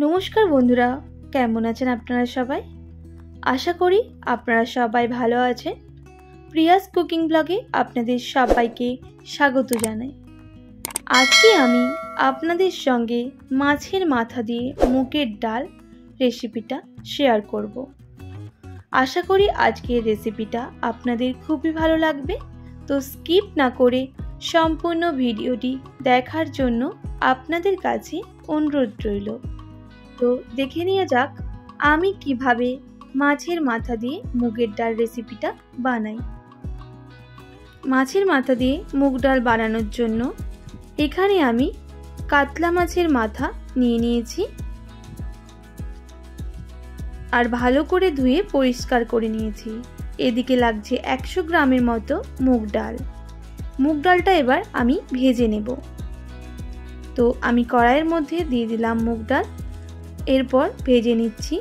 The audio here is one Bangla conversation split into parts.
নমস্কার বন্ধুরা, কেমন আছেন আপনারা সবাই? আশা করি আপনারা সবাই ভালো আছেন। প্রিয়াস কুকিং ব্লগে আপনাদের সবাইকে স্বাগত জানাই। আজকে আমি আপনাদের সঙ্গে মাছের মাথা দিয়ে মুগের ডাল রেসিপিটা শেয়ার করব। আশা করি আজকের রেসিপিটা আপনাদের খুবই ভালো লাগবে। তো স্কিপ না করে সম্পূর্ণ ভিডিওটি দেখার জন্য আপনাদের কাছে অনুরোধ রইল। তো দেখে নিয়ে যাক আমি কিভাবে মাছের মাথা দিয়ে মুগের ডাল রেসিপিটা বানাই। মাছের মাথা দিয়ে মুগ ডাল বানানোর জন্য এখানে আমি কাতলা মাছের মাথা নিয়ে নিয়েছি আর ভালো করে ধুয়ে পরিষ্কার করে নিয়েছি। এদিকে লাগছে 100 গ্রামের মতো মুগ ডাল। মুগ ডালটা এবার আমি ভেজে নেব। তো আমি কড়াইয়ের মধ্যে দিয়ে দিলাম মুগ ডাল, এরপর ভেজে নিচ্ছি।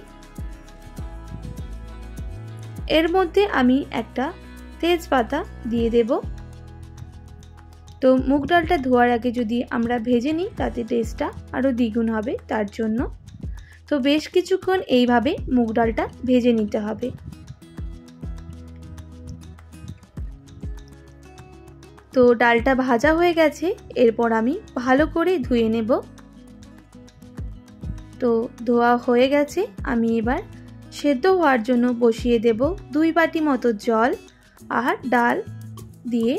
এর মধ্যে আমি একটা তেজপাতা দিয়ে দেব। তো মুগ ডালটা ধোয়ার আগে যদি আমরা ভেজে নিই তাতে টেস্টটা আরও দ্বিগুণ হবে, তার জন্য তো বেশ কিছুক্ষণ এইভাবে মুগ ডালটা ভেজে নিতে হবে। তো ডালটা ভাজা হয়ে গেছে, এরপর আমি ভালো করে ধুয়ে নেব। তো ধোয়া হয়ে গেছে, আমি এবার সেদ্ধ হওয়ার জন্য বসিয়ে দেব 2 বাটি মতো জল আর ডাল দিয়ে,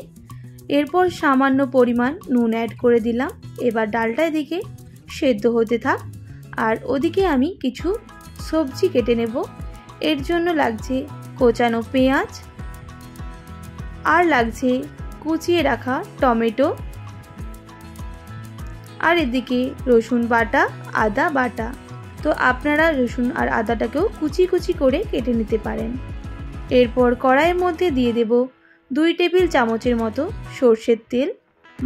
এরপর সামান্য পরিমাণ নুন অ্যাড করে দিলাম। এবার ডালটা এদিকে সেদ্ধ হতে থাক আর ওদিকে আমি কিছু সবজি কেটে নেব। এর জন্য লাগছে কোচানো পেঁয়াজ আর লাগছে কুচিয়ে রাখা টমেটো আর এদিকে রসুন বাটা, আদা বাটা। তো আপনারা রসুন আর আদাটাকেও কুচি কুচি করে কেটে নিতে পারেন। এরপর কড়াইয়ের মধ্যে দিয়ে দেব 2 টেবিল চামচের মতো সর্ষের তেল।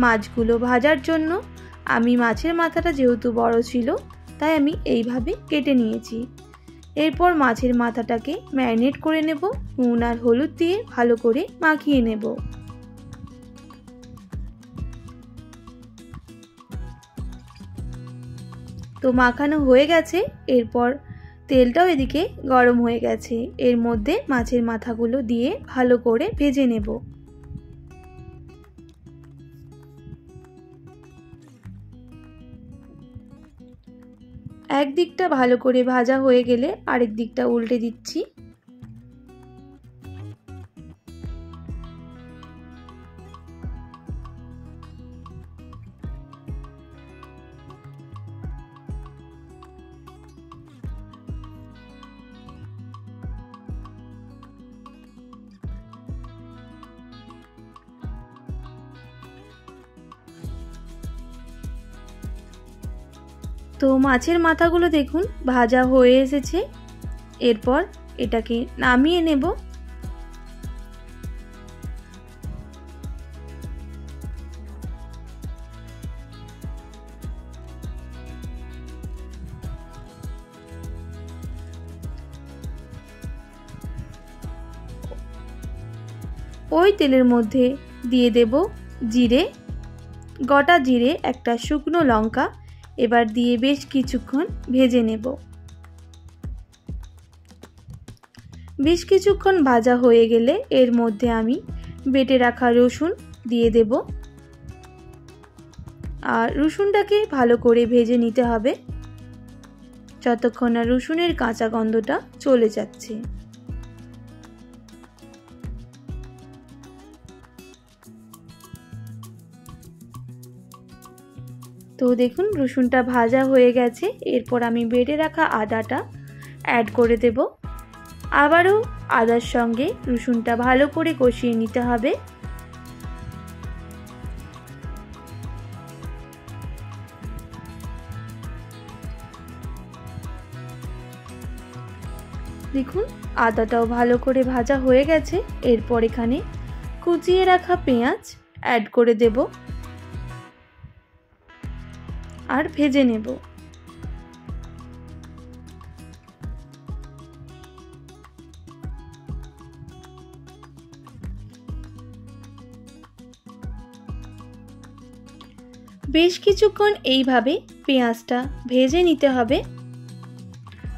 মাছগুলো ভাজার জন্য আমি মাছের মাথাটা যেহেতু বড় ছিল তাই আমি এইভাবে কেটে নিয়েছি। এরপর মাছের মাথাটাকে ম্যারিনেট করে নেব, নুন আর হলুদ দিয়ে ভালো করে মাখিয়ে নেব। তো মাখানো হয়ে গেছে, এরপর তেলটাও এদিকে গরম হয়ে গেছে। এর মধ্যে মাছের মাথাগুলো দিয়ে ভালো করে ভেজে নেব। এক দিকটা ভালো করে ভাজা হয়ে গেলে আরেক দিকটা উল্টে দিচ্ছি। তো মাছের মাথাগুলো দেখুন ভাজা হয়ে এসেছে। এরপর এটাকে নামিয়ে নেব। ওই তেলের মধ্যে দিয়ে দেব জিরে, গোটা জিরে, একটা শুকনো লঙ্কা। এবার দিয়ে বেশ কিছুক্ষণ ভেজে নেব। বেশ কিছুক্ষণ ভাজা হয়ে গেলে এর মধ্যে আমি বেটে রাখা রসুন দিয়ে দেব আর রসুনটাকে ভালো করে ভেজে নিতে হবে যতক্ষণ না রসুনের কাঁচা গন্ধটা চলে যাচ্ছে। তো দেখুন রসুনটা ভাজা হয়ে গেছে, এরপর আমি বেটে রাখা আদাটা অ্যাড করে দেব। আবারও আদার সঙ্গে রসুনটা ভালো করে কষিয়ে নিতে হবে। দেখুন আদাটাও ভালো করে ভাজা হয়ে গেছে, এরপর এখানে কুচিয়ে রাখা পেঁয়াজ অ্যাড করে দেব আর ভেজে নেব। বেশ কিছুক্ষণ এইভাবে পেঁয়াজটা ভেজে নিতে হবে।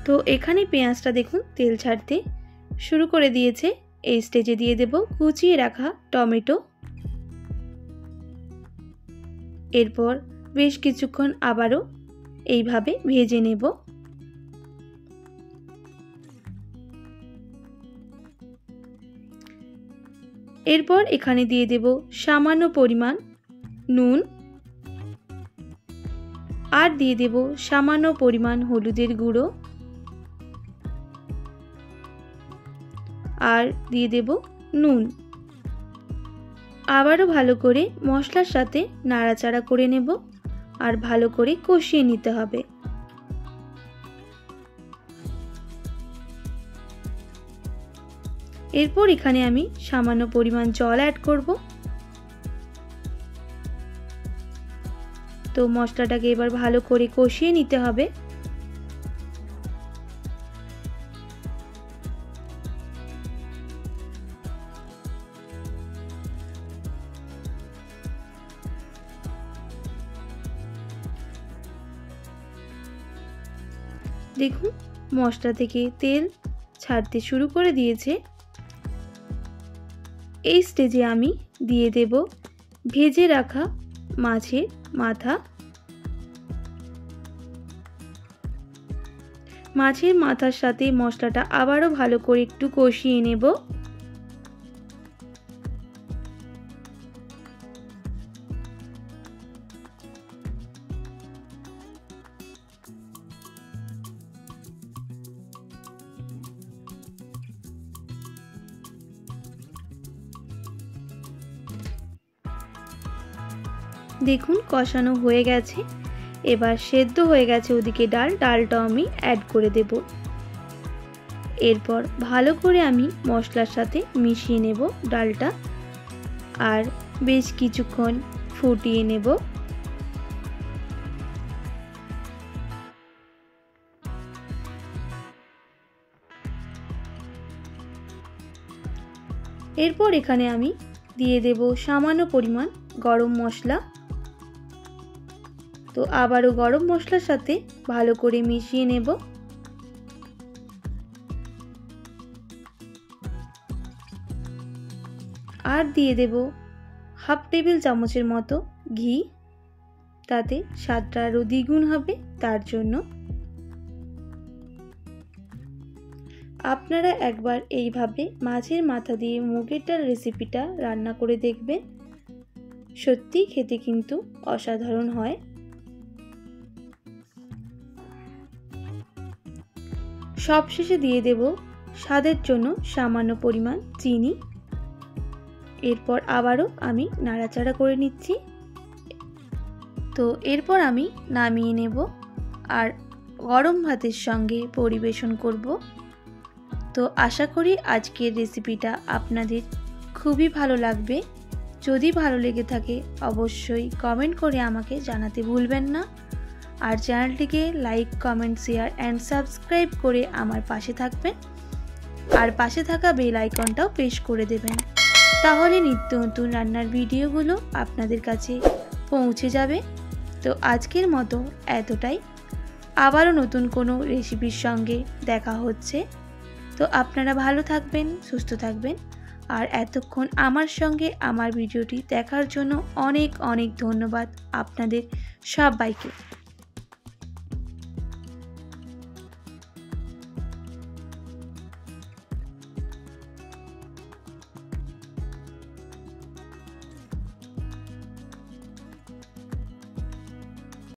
তো এখানে পেঁয়াজটা দেখুন তেল ছাড়তে শুরু করে দিয়েছে। এই স্টেজে দিয়ে দেব কুচিয়ে রাখা টমেটো। এরপর বেশ কিছুক্ষণ আবারও এইভাবে ভেজে নেব। এরপর এখানে দিয়ে দেব সামান্য পরিমাণ নুন আর দিয়ে দেব সামান্য পরিমাণ হলুদের গুঁড়ো আর দিয়ে দেব নুন। আবারও ভালো করে মশলার সাথে নাড়াচাড়া করে নেব আর ভালো করে কষিয়ে নিতে হবে। এরপর এখানে আমি সামান্য পরিমাণ জল অ্যাড করব। তো মশলাটাকে এবার ভালো করে কষিয়ে নিতে হবে। দেখুন মশলা থেকে তেল ছাড়তে শুরু করে দিয়েছে। এই স্টেজে আমি দিয়ে দেব ভেজে রাখা মাছের মাথা। মাছের মাথার সাথে মশলাটা আবারও ভালো করে একটু কষিয়ে নেব। দেখুন কষানো হয়ে গেছে। এবার সেদ্ধ হয়ে গেছে ওদিকে ডালটা আমি অ্যাড করে দেব। এরপর ভালো করে আমি মশলার সাথে মিশিয়ে নেব ডালটা আর বেশ কিছুক্ষণ ফুটিয়ে নেব। এরপর এখানে আমি দিয়ে দেব সামান্য পরিমাণ গরম মশলা। তো আবারও গরম মশলার সাথে ভালো করে মিশিয়ে নেব। আর দিয়ে দেব হাফ টেবিল চামচের মতো ঘি, তাতে স্বাদটা আরও দ্বিগুণ হবে তার জন্য। আপনারা একবার এইভাবে মাছের মাথা দিয়ে মুগের ডাল রেসিপিটা রান্না করে দেখবেন, সত্যি খেতে কিন্তু অসাধারণ হয়। সবশেষে দিয়ে দেব স্বাদের জন্য সামান্য পরিমাণ চিনি। এরপর আবারও আমি নাড়াচাড়া করে নিচ্ছি। তো এরপর আমি নামিয়ে নেব আর গরম ভাতের সঙ্গে পরিবেশন করব। তো আশা করি আজকের রেসিপিটা আপনাদের খুবই ভালো লাগবে। যদি ভালো লেগে থাকে অবশ্যই কমেন্ট করে আমাকে জানাতে ভুলবেন না। আর চ্যানেলটিকে like, comment, share and subscribe করে আমার পাশে থাকবেন আর পাশে থাকা বেল আইকনটাও প্রেস করে দেবেন। তাহলে নিত্য নতুন রান্নার ভিডিওগুলো আপনাদের কাছে পৌঁছে যাবে। তো আজকের মতো এতটাই। আবারও নতুন কোনো রেসিপির সঙ্গে দেখা হচ্ছে। তো আপনারা ভালো থাকবেন, সুস্থ থাকবেন। আর এতক্ষণ আমার সঙ্গে আমার ভিডিওটি দেখার জন্য অনেক অনেক ধন্যবাদ আপনাদের সবাইকে।